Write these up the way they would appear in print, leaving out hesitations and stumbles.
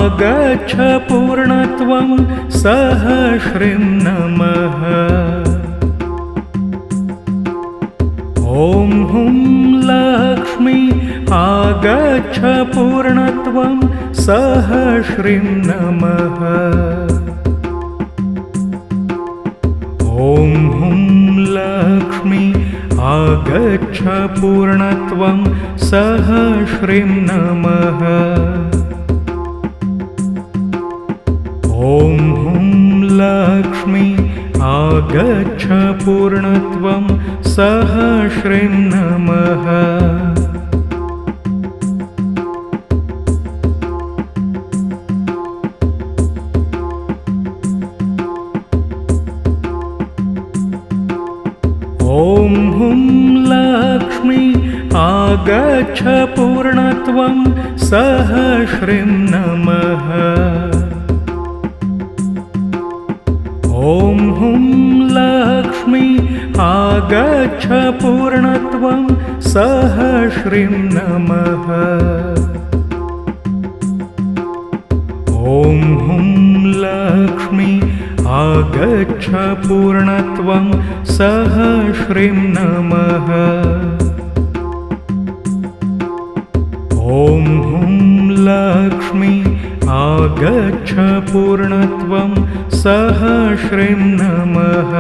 आगच्छ पूर्णत्वं सहस्रीं नमः। ॐ हुं लक्ष्मी आगच्छ पूर्णत्वं सहस्रीं नमः। ॐ हुं लक्ष्मी आगच्छ पूर्णत्वं सहस्रीं नमः। ॐ हुं लक्ष्मी आगच्छ पूर्णत्वं सहस्रीं नमः। ॐ हुं लक्ष्मी आगच्छ पूर्णत्वं सहस्रीं नमः। ॐ हुं लक्ष्मी आगच्छ पूर्णत्वं सहस्रीं नमः। ॐ हुं लक्ष्मी आगच्छ पूर्णत्वं सहस्रीं नमः। ॐ हुं लक्ष्मी आगच्छ पूर्णत्वं सहस्रीं नमः।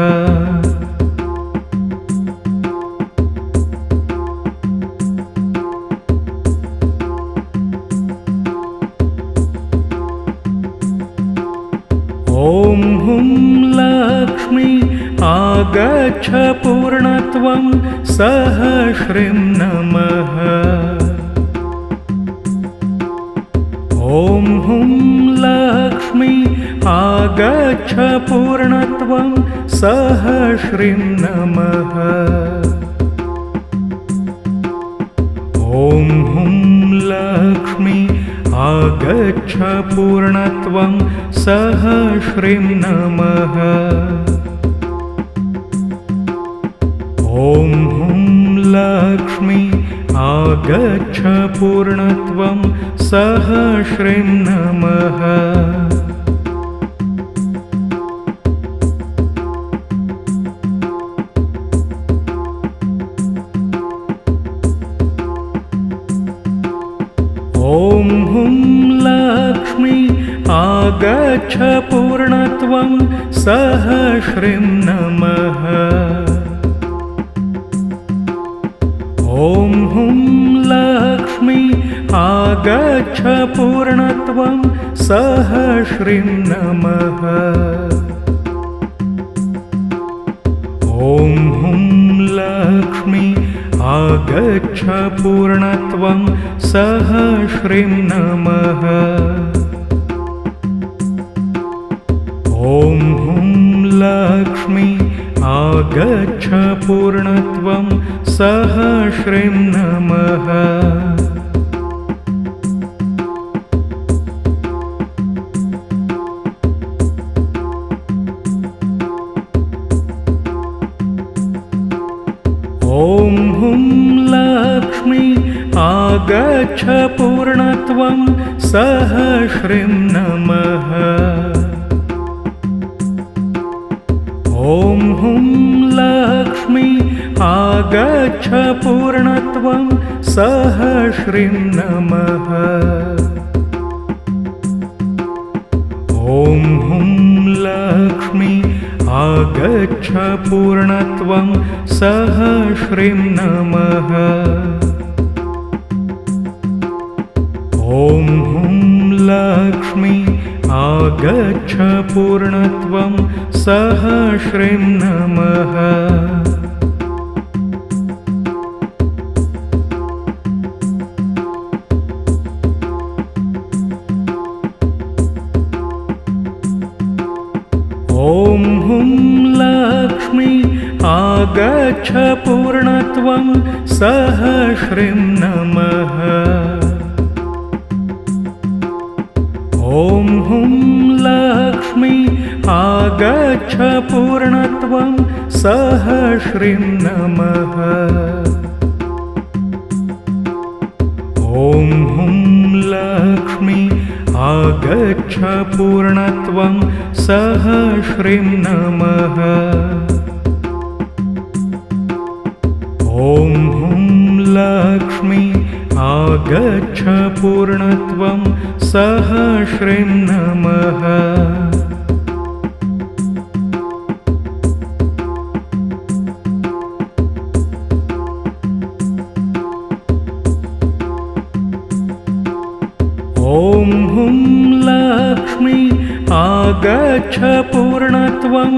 ॐ हुं लक्ष्मी आगच्छ पूर्णत्वं सहस्रीं नमः। ॐ हुं लक्ष्मी आगच्छ पूर्णत्वं सहस्रीं नमः। ॐ हुं लक्ष्मी आगच्छ पूर्णत्वं सहस्रीं नमः। ॐ हुं लक्ष्मी आगच्छ पूर्णत्वं सहस्रीं नमः। ॐ हुं लक्ष्मी आगच्छ पूर्णत्वं सहस्रीं नमः। ॐ हुं लक्ष्मी आगच्छ पूर्णत्वं सहस्रीं नमः। ॐ हुं लक्ष्मी आगच्छ पूर्णत्वं सहस्रीं नमः। ॐ हुं लक्ष्मी आगच्छ पूर्णत्वं सहस्रीं नमः। ॐ हुं लक्ष्मी आगच्छ पूर्णत्वं सहस्रीं नमः। ॐ हुं लक्ष्मी आगच्छ पूर्णत्वं सहस्रीं नमः। ॐ हुं लक्ष्मी आगच्छ पूर्णत्वं सहस्रीं नमः। ॐ हुं लक्ष्मी आगच्छ पूर्णत्वं सहस्रीं नमः। ॐ हुं लक्ष्मी आगच्छ पूर्णत्वं सहस्रीं नमः। ॐ हुं लक्ष्मी आगच्छ पूर्णत्वं सहस्रीं नमः। ॐ हुं लक्ष्मी आगच्छ पूर्णत्वं सहस्रीं नमः। ॐ हुं लक्ष्मी आगच्छ पूर्णत्वं सहस्रीं नमः। ॐ हुं लक्ष्मी आगच्छ पूर्णत्वं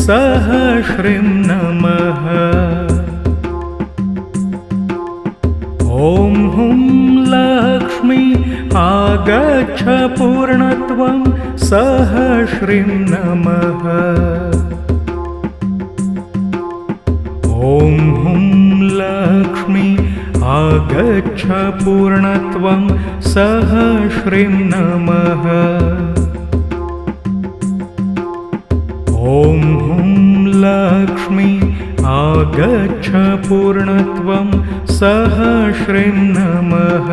सहस्रीं नमः। ॐ हुं लक्ष्मी आगच्छ पूर्णत्वं सहस्रीं नमः। ॐ हुं लक्ष्मी आगच्छ पूर्णत्वं सहस्रीं नमः। ॐ हुं लक्ष्मी आगच्छ पूर्णत्वं सहस्रीं नमः।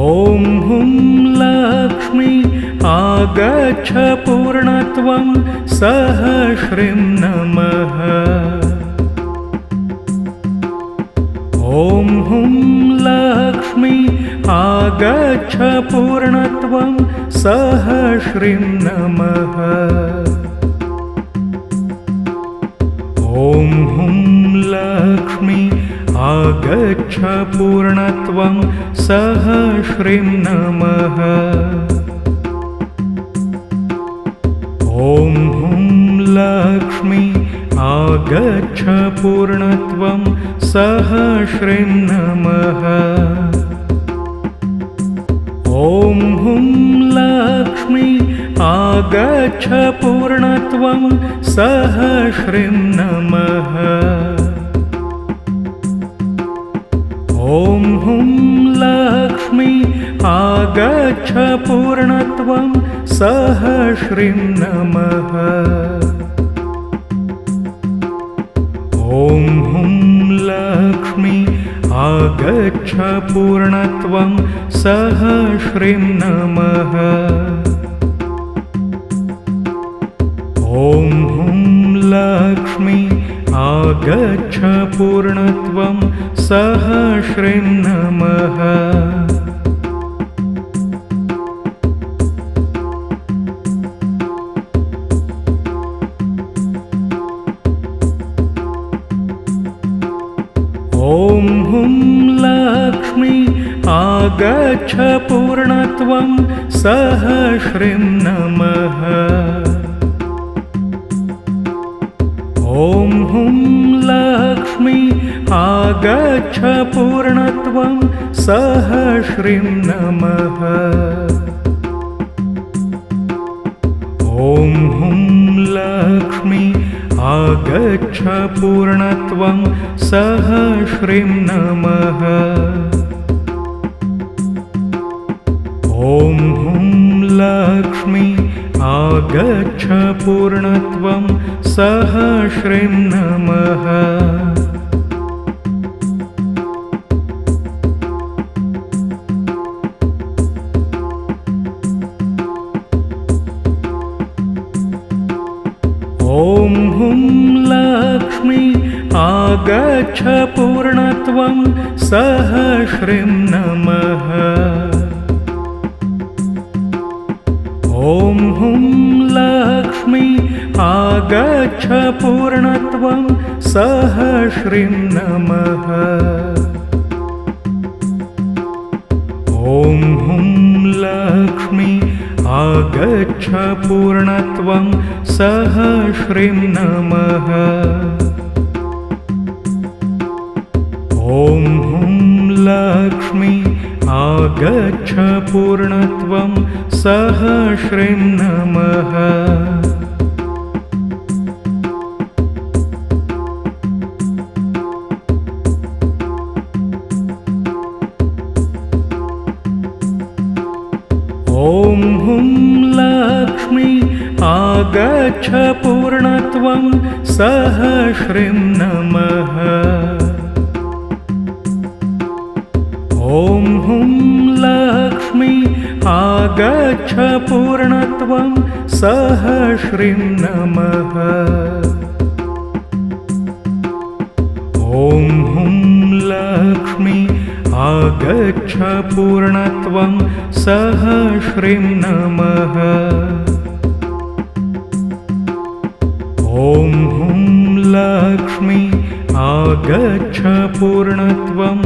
ॐ हुं लक्ष्मी आगच्छ पूर्णत्वं सहस्रीं नमः। ॐ हुं लक्ष्मी आगच्छ पूर्णत्वं सहस्रीं नमः। ॐ हुं लक्ष्मी आगच्छ पूर्णत्वं सहस्रीं नमः। ॐ हुं लक्ष्मी आगच्छ पूर्णत्वं सहस्रीं नमः। ॐ हुं लक्ष्मी आगच्छ पूर्णत्वं सहस्रीं नमः। ॐ हुं लक्ष्मी आगच्छ पूर्णत्वं सहस्रीं नमः। ॐ हुं लक्ष्मी आगच्छ पूर्णत्वं सहस्रीं नमः। ॐ हुं लक्ष्मी आगच्छ पूर्णत्वं सहस्रीं नमः। ॐ हुं लक्ष्मी आगच्छ पूर्णत्वं सहस्रीं नमः। ॐ हुं लक्ष्मी आगच्छ पूर्णत्वं सहस्रीं नमः। ॐ हुं लक्ष्मी आगच्छ पूर्णत्वं सहस्रीं नमः। ॐ हुं लक्ष्मी आगच्छ पूर्णत्वं सहस्रीं नमः। ॐ हुं लक्ष्मी आगच्छ पूर्णत्वं सहस्रीं नमः। ॐ हुं लक्ष्मी आगच्छ पूर्णत्वं सहस्रीं नमः। ॐ हुं लक्ष्मी आगच्छ पूर्णत्वं सहस्रीं नमः। ॐ हुं लक्ष्मी आगच्छ पूर्णत्वं सहस्रीं नमः। ॐ हुं लक्ष्मी आगच्छ आगच्छ पूर्णत्वं सहस्रीं नमः। ॐ हुं लक्ष्मी आगच्छ पूर्णत्वं सहस्रीं नमः। ॐ हुं लक्ष्मी आगच्छ पूर्णत्वं सहस्रीं नमः। ॐ हुं लक्ष्मी आगच्छ पूर्णत्वं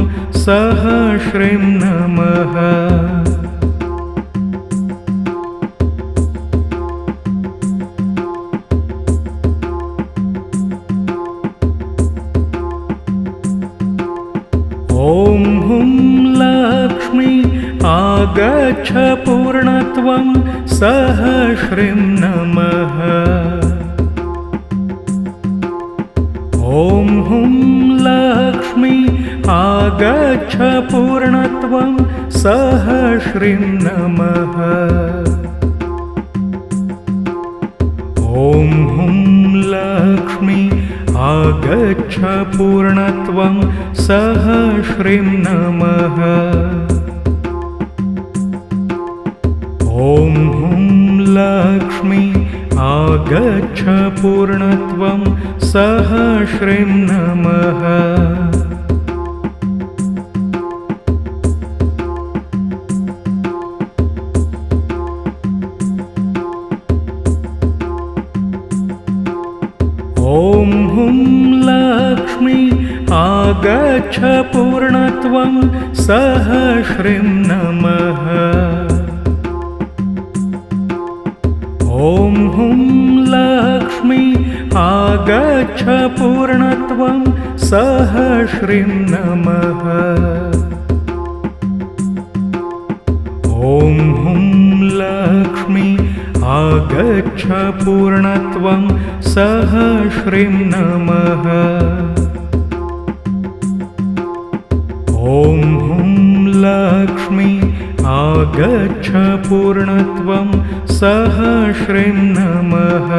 सहस्रीं नमः। ॐ हुं लक्ष्मी आगच्छ पूर्णत्वं सहस्रीं नमः। ॐ हुं लक्ष्मी आगच्छ पूर्णत्वं सहस्रीं नमः। ॐ हुं लक्ष्मी आगच्छ पूर्णत्वं सहस्रीं नमः। ॐ हुं लक्ष्मी आगच्छ पूर्णत्वं सहस्रीं नमः। ॐ हुं लक्ष्मी आगच्छ पूर्णत्वं सहस्रीं नमः। ॐ हुं लक्ष्मी आगच्छ पूर्णत्वं सहस्रीं नमः। ॐ हुं लक्ष्मी आगच्छ पूर्णत्वं सहस्रीं नमः। ॐ हुं लक्ष्मी आगच्छ पूर्णत्वं सहस्रीं नमः।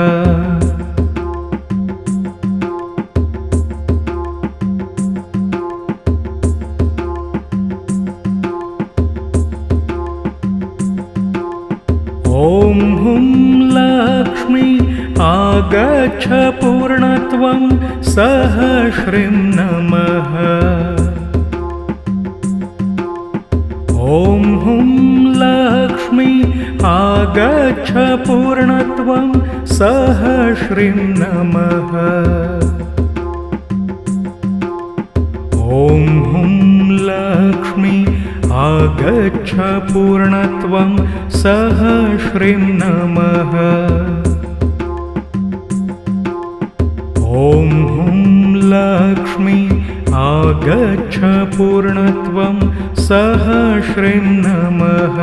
ॐ हुं लक्ष्मी आगच्छ पूर्णत्वं सहस्रीं नमः। ॐ हुं लक्ष्मी आगच्छ पूर्णत्वं सहस्रीं नमः। ॐ हुं लक्ष्मी आगच्छ पूर्णत्वं सहस्रीं नमः। ॐ हुं लक्ष्मी आगच्छ पूर्णत्वं सहस्रीं नमः।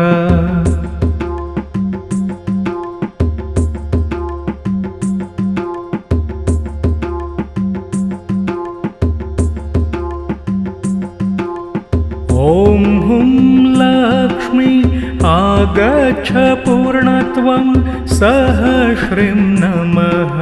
ॐ हुं लक्ष्मी आगच्छ पूर्णत्वं सहस्रीं नमः।